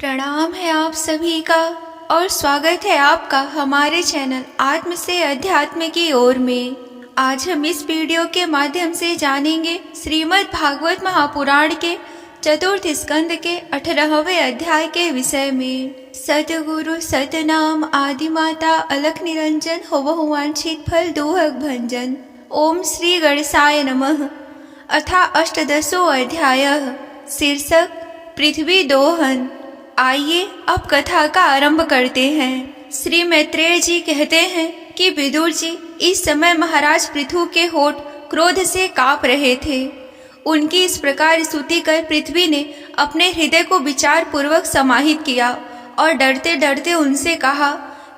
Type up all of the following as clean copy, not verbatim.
प्रणाम है आप सभी का और स्वागत है आपका हमारे चैनल आत्म से अध्यात्म की ओर में। आज हम इस वीडियो के माध्यम से जानेंगे श्रीमद् भागवत महापुराण के चतुर्थ स्कंद के 18वें अध्याय के विषय में। सतगुरु सतनाम आदि माता अलख निरंजन होवहु वांछित फल दोहक भंजन। ओम श्री गणेशाय नमः। अथा अष्टदशो अध्यायः। शीर्षक पृथ्वी दोहन। आइए अब कथा का आरंभ करते हैं। श्री मैत्रेय जी कहते हैं कि विदुर जी इस समय महाराज पृथु के होठ क्रोध से कांप रहे थे। उनकी इस प्रकार स्तुति कर पृथ्वी ने अपने हृदय को विचार पूर्वक समाहित किया और डरते डरते उनसे कहा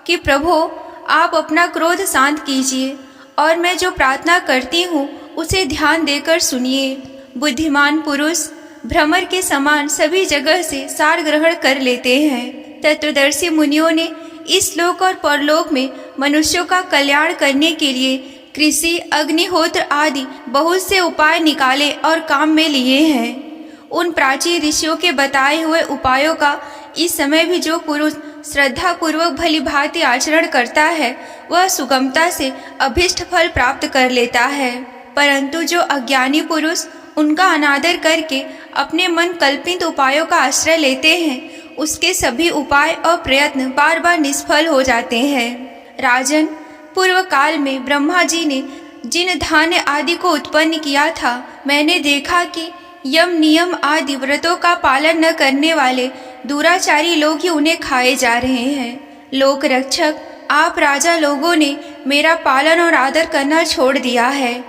कि प्रभो, आप अपना क्रोध शांत कीजिए और मैं जो प्रार्थना करती हूँ उसे ध्यान देकर सुनिए। बुद्धिमान पुरुष भ्रमर के समान सभी जगह से सार ग्रहण कर लेते हैं। तत्वदर्शी मुनियों ने इस लोक और परलोक में मनुष्यों का कल्याण करने के लिए कृषि, अग्निहोत्र आदि बहुत से उपाय निकाले और काम में लिए हैं। उन प्राचीन ऋषियों के बताए हुए उपायों का इस समय भी जो पुरुष श्रद्धा पूर्वक भली भांति आचरण करता है वह सुगमता से अभीष्ट फल प्राप्त कर लेता है। परंतु जो अज्ञानी पुरुष उनका अनादर करके अपने मन कल्पित उपायों का आश्रय लेते हैं, उसके सभी उपाय और प्रयत्न बार बार निष्फल हो जाते हैं। राजन, पूर्व काल में ब्रह्मा जी ने जिन धान्य आदि को उत्पन्न किया था, मैंने देखा कि यम नियम आदि व्रतों का पालन न करने वाले दुराचारी लोग ही उन्हें खाए जा रहे हैं। लोक रक्षक, आप राजा लोगों ने मेरा पालन और आदर करना छोड़ दिया है,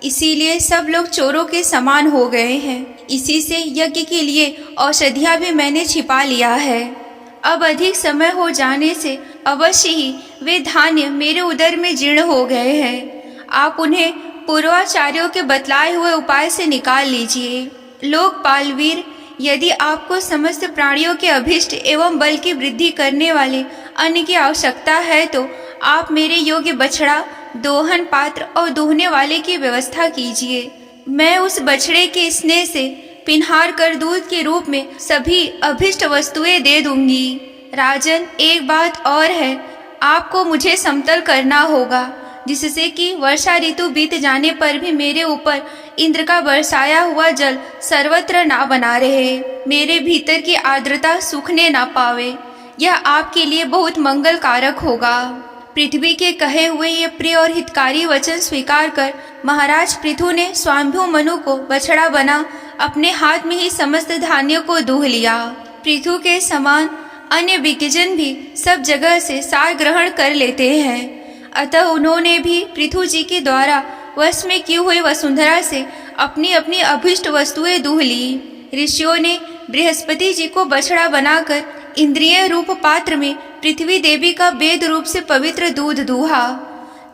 इसीलिए सब लोग चोरों के समान हो गए हैं। इसी से यज्ञ के लिए औषधियाँ भी मैंने छिपा लिया है। अब अधिक समय हो जाने से अवश्य ही वे धान्य मेरे उदर में जीर्ण हो गए हैं। आप उन्हें पूर्वाचार्यों के बतलाए हुए उपाय से निकाल लीजिए। लोकपाल वीर, यदि आपको समस्त प्राणियों के अभीष्ट एवं बल की वृद्धि करने वाले अन्न की आवश्यकता है तो आप मेरे योग्य बछड़ा, दोहन पात्र और दूहने वाले की व्यवस्था कीजिए। मैं उस बछड़े के स्नेह से पिन्हार कर दूध के रूप में सभी अभिष्ट वस्तुएं दे दूंगी। राजन, एक बात और है, आपको मुझे समतल करना होगा, जिससे कि वर्षा ऋतु बीत जाने पर भी मेरे ऊपर इंद्र का बरसाया हुआ जल सर्वत्र ना बना रहे, मेरे भीतर की आर्द्रता सूखने ना पावे। यह आपके लिए बहुत मंगल कारक होगा। पृथ्वी के कहे हुए ये प्रिय और हितकारी वचन स्वीकार कर महाराज पृथु ने स्वायंभू मनु को बछड़ा बना अपने हाथ में ही समस्त धान्यों को दूह लिया। पृथु के समान अन्य विज्ञजन भी सब जगह से सार ग्रहण कर लेते हैं, अतः उन्होंने भी पृथु जी के द्वारा वश में की हुई वसुंधरा से अपनी अपनी अभीष्ट वस्तुएं दूह ली। ऋषियों ने बृहस्पति जी को बछड़ा बनाकर इंद्रिय रूप पात्र में पृथ्वी देवी का वेद रूप से पवित्र दूध दूहा।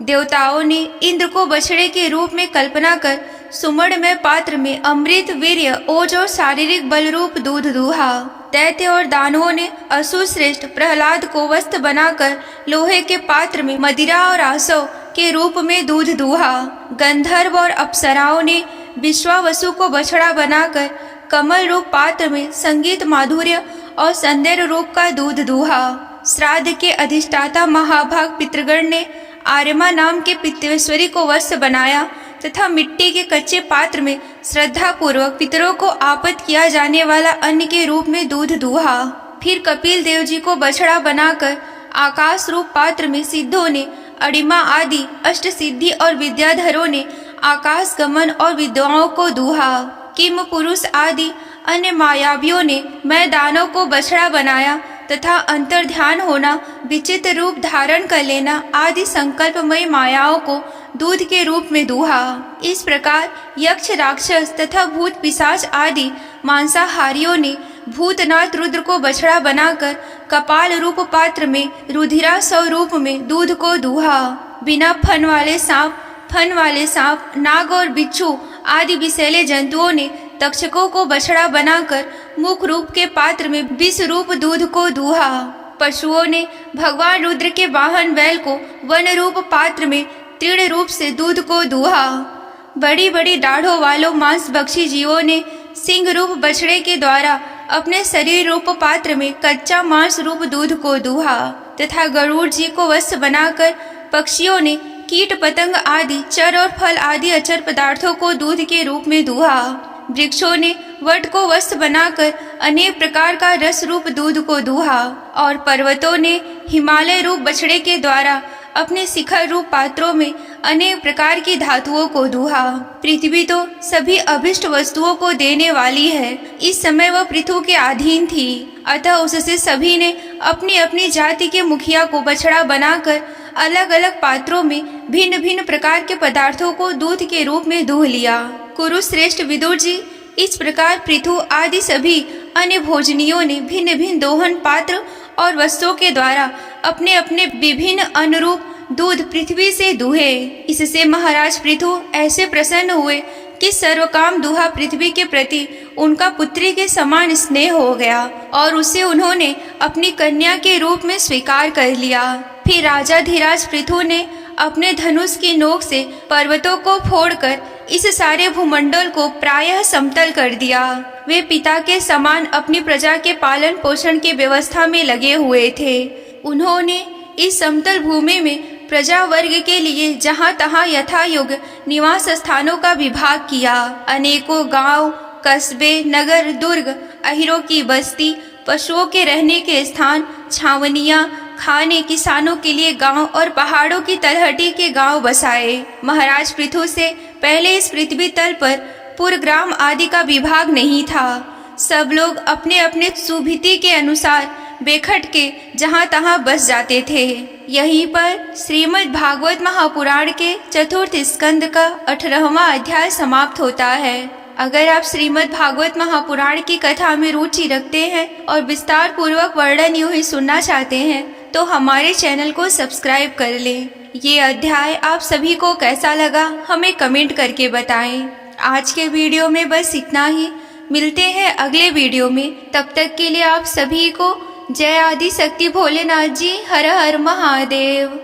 देवताओं ने इंद्र को बछड़े के रूप में कल्पना कर सुमणमय पात्र में अमृत, वीर्य, ओज और शारीरिक बल रूप दूध दूहा। दैत्य और दानवों ने असुर श्रेष्ठ प्रहलाद को वस्त्र बनाकर लोहे के पात्र में मदिरा और आसव के रूप में दूध दूहा। गंधर्व और अप्सराओं ने विश्वावसु को बछड़ा बनाकर कमल रूप पात्र में संगीत, माधुर्य और संदेर रूप का दूध दूहा। श्राद्ध के अधिष्ठाता महाभाग पितृगण ने आर्यमा नाम के पितृश्वरी को वस्त्र बनाया तथा मिट्टी के कच्चे पात्र में श्रद्धा पूर्वक पितरों को आपत किया जाने वाला अन्न के रूप में दूध दूहा। फिर कपिल देव जी को बछड़ा बनाकर आकाश रूप पात्र में सिद्धों ने अड़िमा आदि अष्ट सिद्धि और विद्याधरों ने आकाश गमन और विद्वाओं को दूहा। किम पुरुष आदि अन्य मायावियों ने मैं दानव को बछड़ा बनाया तथा अंतर ध्यान होना, विचित्र रूप धारण कर लेना आदि संकल्पमय मायाओं को दूध के रूप में दूहा। इस प्रकार यक्ष, राक्षस तथा भूत पिशाच आदि मांसाहारियों ने भूतनाथ रुद्र को बछड़ा बनाकर कपाल रूप पात्र में रुधिरा स्वरूप में दूध को दूहा। बिना फन वाले सांप, नाग और बिच्छू आदि विषैले जंतुओं ने तक्षकों को बछड़ा बनाकर मुख रूप के पात्र में विष रूप दूध को दूहा। पशुओं ने भगवान रुद्र के वाहन बैल को वन रूप पात्र में तीर्ण रूप से दूध को दूहा। बड़ी बड़ी दाढ़ों वालों मांस भक्षी जीवों ने सिंह रूप बछड़े के द्वारा अपने शरीर रूप पात्र में कच्चा मांस रूप दूध को दूहा तथा गरुड़ जी को वस्त्र बनाकर पक्षियों ने कीट पतंग आदि चर और फल आदि अचर पदार्थों को दूध के रूप में दूहा। वृक्षों ने वट को वस्त्र बनाकर अनेक प्रकार का रस रूप दूध को दूहा और पर्वतों ने हिमालय रूप बछड़े के द्वारा अपने शिखर रूप पात्रों में अनेक प्रकार की धातुओं को दूहा। पृथ्वी तो सभी अभिष्ट वस्तुओं को देने वाली है। इस समय वह पृथु के अधीन थी, अतः उससे सभी ने अपनी अपनी जाति के मुखिया को बछड़ा बनाकर अलग अलग पात्रों में भिन्न भिन्न प्रकार के पदार्थों को दूध के रूप में दूह लिया। कुरुश्रेष्ठ विदुर जी, इस प्रकार पृथु आदि सभी अन्य भोजनियों ने भिन्न भिन्न दोहन पात्र और वस्तुओं के द्वारा अपने अपने विभिन्न अनुरूप दूध पृथ्वी से दूहे। इससे महाराज पृथु ऐसे प्रसन्न हुए कि सर्वकाम दूहा पृथ्वी के प्रति उनका पुत्री के समान स्नेह हो गया और उसे उन्होंने अपनी कन्या के रूप में स्वीकार कर लिया। फिर राजा धीराज पृथु ने अपने धनुष की नोक से पर्वतों को फोड़कर इस सारे भूमंडल को प्रायः समतल कर दिया। वे पिता के समान अपनी प्रजा के पालन पोषण की व्यवस्था में लगे हुए थे। उन्होंने इस समतल भूमि में प्रजा वर्ग के लिए जहाँ तहाँ यथायोग निवास स्थानों का विभाग किया। अनेकों गांव, कस्बे, नगर, दुर्ग, अहिरों की बस्ती, पशुओं के रहने के स्थान, छावनियाँ, खाने, किसानों के लिए गांव और पहाड़ों की तलहटी के गांव बसाए। महाराज पृथु से पहले इस पृथ्वी तल पर पुरग्राम आदि का विभाग नहीं था। सब लोग अपने अपने सुभिति के अनुसार बेखट के जहाँ तहाँ बस जाते थे। यहीं पर श्रीमद् भागवत महापुराण के चतुर्थ स्कंद का 18वां अध्याय समाप्त होता है। अगर आप श्रीमद् भागवत महापुराण की कथा में रुचि रखते हैं और विस्तार पूर्वक वर्णन यूं ही सुनना चाहते हैं तो हमारे चैनल को सब्सक्राइब कर लें। ये अध्याय आप सभी को कैसा लगा हमें कमेंट करके बताएं। आज के वीडियो में बस इतना ही। मिलते हैं अगले वीडियो में। तब तक के लिए आप सभी को जय आदि शक्ति भोलेनाथ जी। हर हर महादेव।